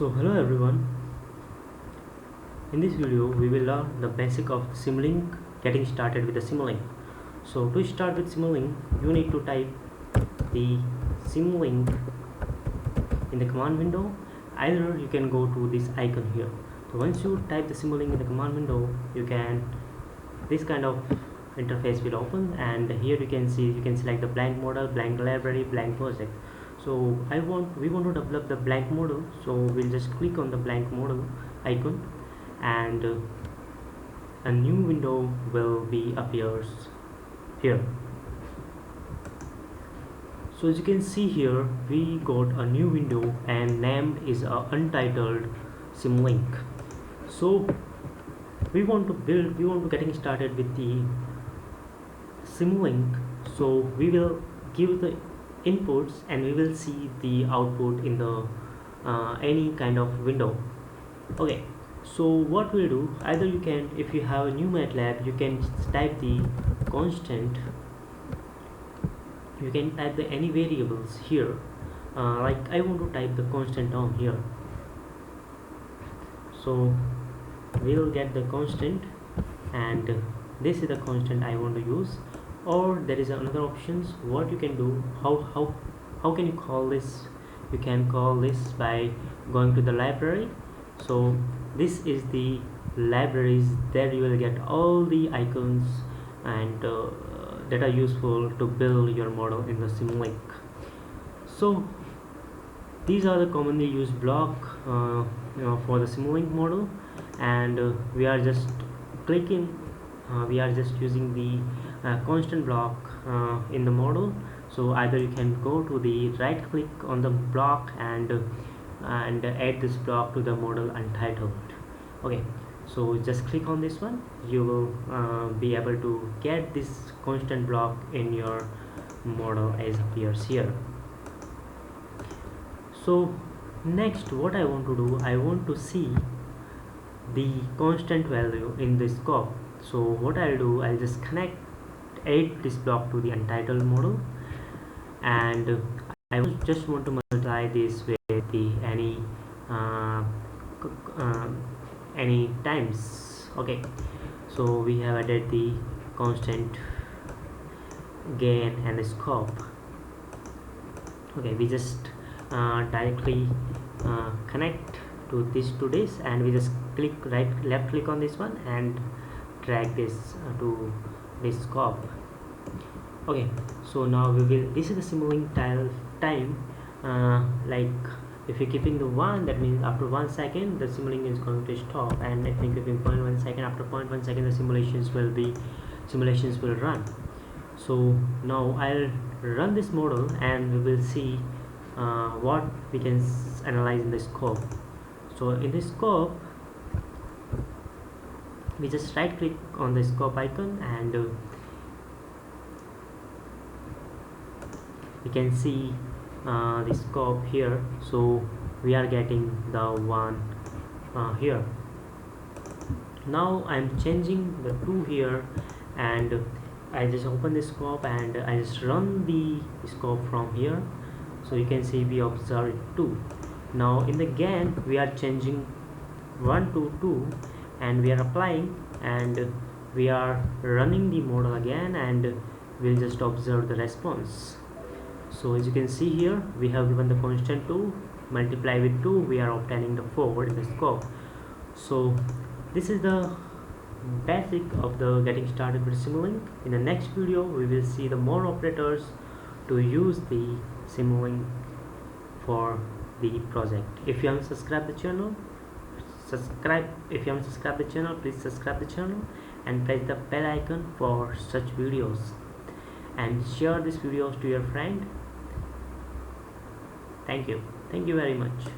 So hello everyone, in this video we will learn the basic of Simulink, getting started with the Simulink. So to start with Simulink, you need to type the Simulink in the command window. Either you can go to this icon here. So once you type the Simulink in the command window, this kind of interface will open, and here you can select the blank model, blank library, blank project. So we want to develop the blank model, so we'll just click on the blank model icon, and a new window will be appears here. So as you can see here, we got a new window and named is untitled Simulink. So we want to getting started with the Simulink. So we will give the inputs and we will see the output in the any kind of window. Okay, so what we'll do, either you can, if you have a new MATLAB, you can type the constant, you can type the any variables here, like I want to type the constant down here. So we'll get the constant, and this is the constant I want to use. Or there is another options what you can do. How can you call this? You can call this by going to the library. So this is the libraries. There you will get all the icons and that are useful to build your model in the Simulink. So these are the commonly used block for the Simulink model, and we are just using the constant block in the model. So either you can go to the right click on the block and add this block to the model untitled. Okay, so just click on this one. You will be able to get this constant block in your model as appears here. So next, what I want to do, I want to see the constant value in the scope. So what I'll do, I'll just add this block to the untitled model, and I just want to multiply this with the any times. Okay, so we have added the constant gain and the scope. Okay, we just directly connect to this, and we just left click on this one and drag this to this scope. Okay, so now this is the Simulink time, like if you're keeping the 1, that means after 1 second the Simulink is going to stop, and if you're keeping 0.1 second, after 0.1 second the simulations will run. So now I'll run this model and we will see what we can analyze in the scope. So in the scope, we just right click on the scope icon, and we can see the scope here. So we are getting the one here. Now I'm changing the 2 here, and I just open the scope and I just run the scope from here. So you can see we observe 2. Now in the gain we are changing 1 to 2, and we are applying, and we are running the model again, and we'll just observe the response. So as you can see here, we have given the constant 2, multiply with 2, we are obtaining the 4 in the scope. So this is the basic of the getting started with Simulink. In the next video we will see the more operators to use the Simulink for the project. If you haven't subscribed the channel, if you haven't subscribed the channel, please subscribe the channel and press the bell icon for such videos, and share these videos to your friend. Thank you very much.